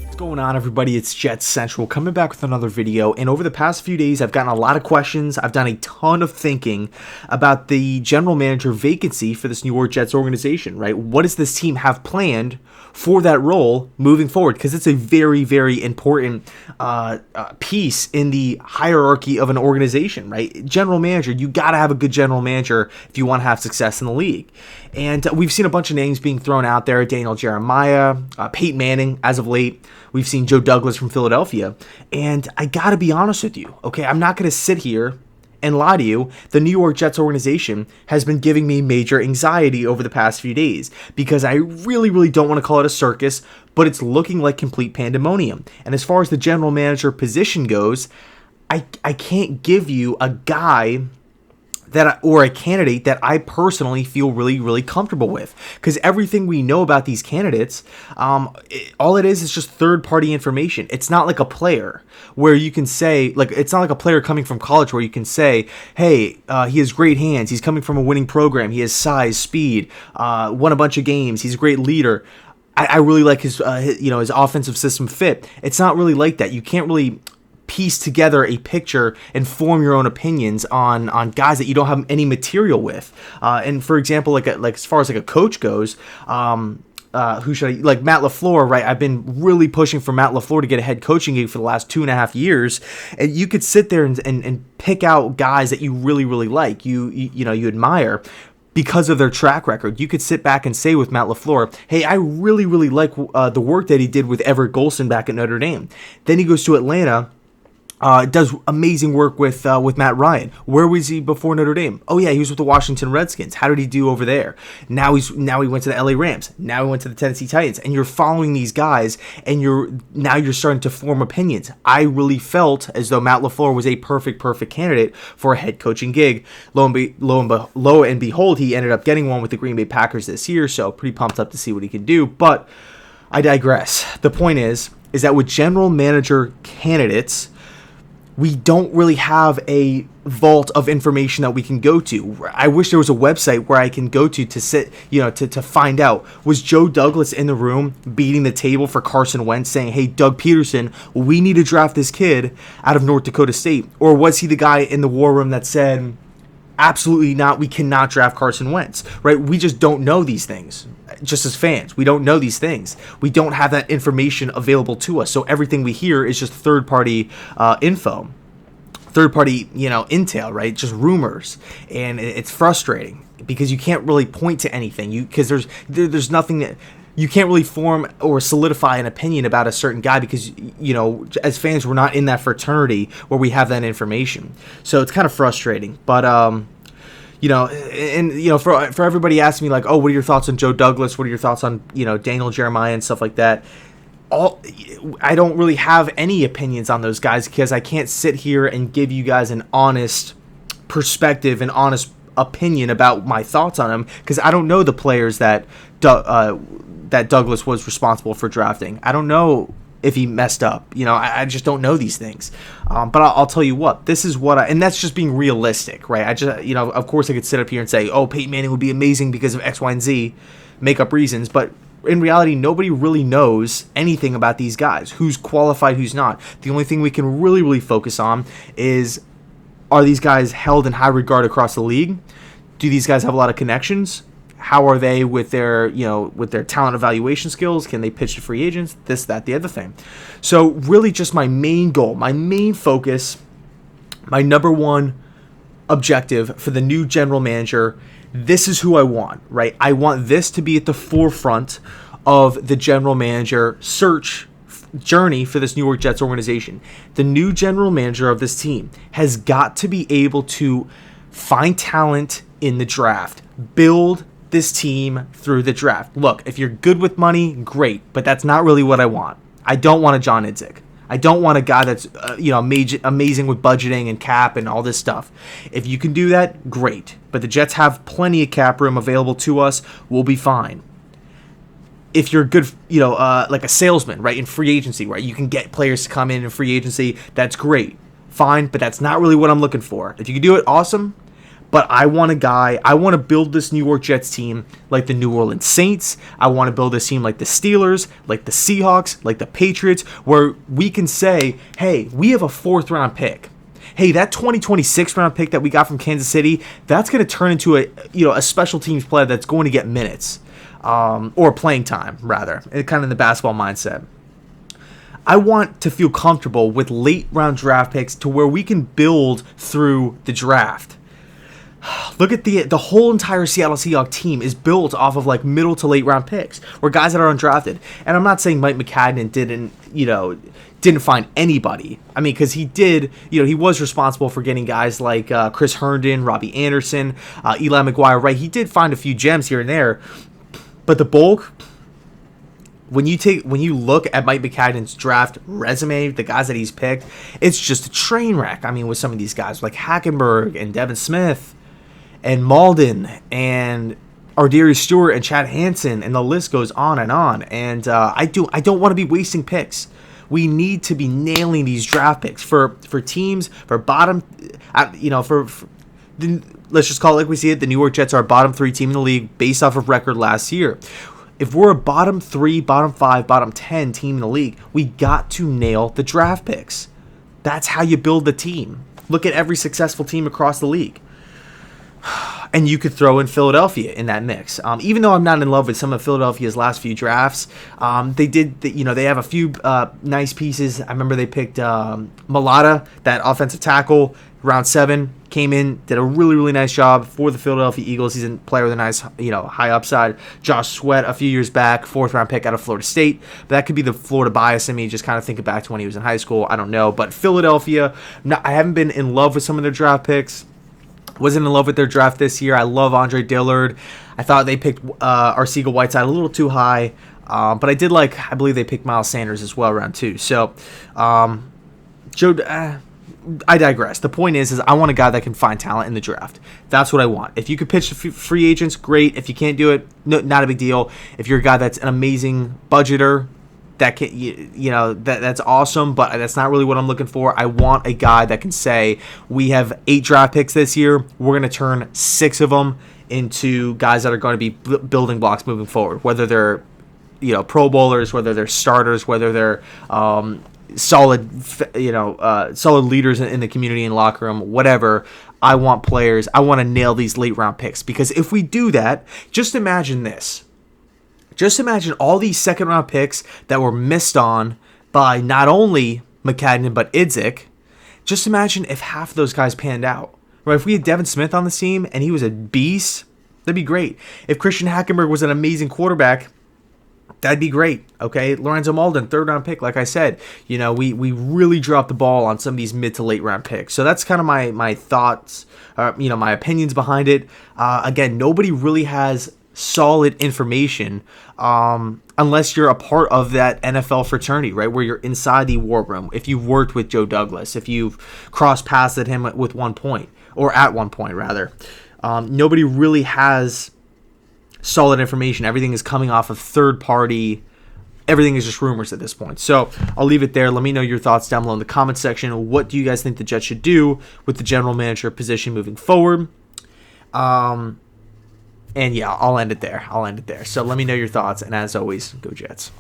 What's going on, everybody? It's JetsCentral coming back with another video, and over the past few days I've gotten a lot of questions. I've done a ton of thinking about the general manager vacancy for this New York Jets organization, right? What does this team have planned for that role moving forward? Because it's a very, very important piece in the hierarchy of an organization, right? General manager, you got to have a good general manager if you want to have success in the league. And we've seen a bunch of names being thrown out there: Daniel Jeremiah, Peyton Manning as of late. We've seen Joe Douglas from Philadelphia. And I got to be honest with you, okay? I'm not going to sit here and lie to you. The New York Jets organization has been giving me major anxiety over the past few days because I really, really don't want to call it a circus, but it's looking like complete pandemonium. And as far as the general manager position goes, I can't give you a guy or a candidate that I personally feel really, really comfortable with, because everything we know about these candidates, all it is just third-party information. It's not like a player where you can say, like, it's not like a player coming from college where you can say, hey, he has great hands, he's coming from a winning program, he has size, speed, won a bunch of games, he's a great leader. I really like his offensive system fit. It's not really like that. You can't really piece together a picture and form your own opinions on guys that you don't have any material with. And for example, like as far as like a coach goes, who should I like? Matt LaFleur, right? I've been really pushing for Matt LaFleur to get a head coaching gig for the last 2.5 years, and you could sit there and pick out guys that you really, really like, you admire, because of their track record. You could sit back and say with Matt LaFleur, hey, I really, really like the work that he did with Everett Golson back at Notre Dame. Then he goes to Atlanta, does amazing work with Matt Ryan. Where was he before Notre Dame? Oh yeah, he was with the Washington Redskins. How did he do over there? Now he went to the LA Rams. Now he went to the Tennessee Titans. And you're following these guys, and you're starting to form opinions. I really felt as though Matt LaFleur was a perfect candidate for a head coaching gig. Lo and behold, he ended up getting one with the Green Bay Packers this year. So pretty pumped up to see what he can do. But I digress. The point is that with general manager candidates, we don't really have a vault of information that we can go to. I wish there was a website where I can go to sit, to find out, was Joe Douglas in the room beating the table for Carson Wentz saying, hey, Doug Peterson, we need to draft this kid out of North Dakota State? Or was he the guy in the war room that said, absolutely not, we cannot draft Carson Wentz, right? We just don't know these things. Just as fans, we don't know these things. We don't have that information available to us. So everything we hear is just third-party info, third-party, intel, right? Just rumors, and it's frustrating because you can't really point to anything. Because there's nothing that you can't really form or solidify an opinion about a certain guy because, as fans, we're not in that fraternity where we have that information. So it's kind of frustrating. But, for everybody asking me, like, oh, what are your thoughts on Joe Douglas? What are your thoughts on, Daniel Jeremiah and stuff like that? I don't really have any opinions on those guys because I can't sit here and give you guys an honest perspective and honest opinion about my thoughts on them because I don't know the players that Douglas was responsible for drafting. I don't know if he messed up. I just don't know these things. But I'll tell you what, this is what and that's just being realistic, right? I just, of course I could sit up here and say, oh, Peyton Manning would be amazing because of X, Y, and Z, make up reasons, but in reality, nobody really knows anything about these guys, who's qualified, who's not. The only thing we can really, really focus on is, are these guys held in high regard across the league? Do these guys have a lot of connections? How are they with their talent evaluation skills? Can they pitch to free agents? This, that, the other thing. So really just my main goal, my main focus, my number one objective for the new general manager, this is who I want, right? I want this to be at the forefront of the general manager search journey for this New York Jets organization. The new general manager of this team has got to be able to find talent in the draft, build this team through the draft. Look, if you're good with money, great, but that's not really what I want. I don't want a John Idzik. I don't want a guy that's amazing with budgeting and cap and all this stuff. If you can do that, great. But the Jets have plenty of cap room available to us. We'll be fine. If you're good, like a salesman, right, in free agency, right, you can get players to come in free agency. That's great, fine. But that's not really what I'm looking for. If you can do it, awesome. But I want to build this New York Jets team like the New Orleans Saints. I want to build this team like the Steelers, like the Seahawks, like the Patriots, where we can say, hey, we have a 4th round pick. Hey, that 2026 round pick that we got from Kansas City, that's going to turn into a special teams player that's going to get minutes, or playing time, rather, kind of in the basketball mindset. I want to feel comfortable with late round draft picks to where we can build through the draft. Look at the whole entire Seattle Seahawks team is built off of like middle to late round picks or guys that are undrafted. And I'm not saying Mike McCagnon didn't find anybody. I mean, because he did, he was responsible for getting guys like Chris Herndon, Robbie Anderson, Eli McGuire, right? He did find a few gems here and there, but the bulk, when you look at Mike McCagnon's draft resume, the guys that he's picked, it's just a train wreck. I mean, with some of these guys like Hackenberg and Devin Smith and Malden and Ardarius Stewart and Chad Hansen, and the list goes on. And I don't want to be wasting picks. We need to be nailing these draft picks for teams, for bottom, let's just call it like we see it. The New York Jets are a bottom 3 team in the league based off of record last year. If we're a bottom 3, bottom 5, bottom 10 team in the league, we got to nail the draft picks. That's how you build the team. Look at every successful team across the league. And you could throw in Philadelphia in that mix. Even though I'm not in love with some of Philadelphia's last few drafts, they have a few nice pieces. I remember they picked Malata, that offensive tackle, round 7, came in, did a really, really nice job for the Philadelphia Eagles. He's a player with a nice, high upside. Josh Sweat a few years back, 4th round pick out of Florida State. But that could be the Florida bias in me, just kind of thinking back to when he was in high school. I don't know. But Philadelphia, I haven't been in love with some of their draft picks. Wasn't in love with their draft this year. I love Andre Dillard. I thought they picked Arcega-Whiteside a little too high. But I believe they picked Miles Sanders as well, round 2. So, I digress. The point is I want a guy that can find talent in the draft. That's what I want. If you could pitch to free agents, great. If you can't do it, no, not a big deal. If you're a guy that's an amazing budgeter, that can, that's awesome, but that's not really what I'm looking for. I want a guy that can say, we have 8 draft picks this year. We're going to turn 6 of them into guys that are going to be building blocks moving forward, whether they're, Pro Bowlers, whether they're starters, whether they're solid leaders in the community and locker room, whatever. I want players. I want to nail these late round picks, because if we do that, just imagine this. Just imagine all these second round picks that were missed on by not only McCagnon but Idzik. Just imagine if half of those guys panned out. Right? If we had Devin Smith on the team and he was a beast, that'd be great. If Christian Hackenberg was an amazing quarterback, that'd be great. Okay, Lorenzo Malden, 3rd round pick. Like I said, we really dropped the ball on some of these mid to late round picks. So that's kind of my thoughts, my opinions behind it. Again, nobody really has solid information unless you're a part of that NFL fraternity, right, where you're inside the war room. If you've worked with Joe Douglas, if you've crossed paths at him at one point, rather, nobody really has solid information. Everything is coming off of third party. Everything is just rumors at this point. So I'll leave it there. Let me know your thoughts down below in the comment section. What do you guys think the Jets should do with the general manager position moving forward? And yeah, I'll end it there. So let me know your thoughts. And as always, go Jets.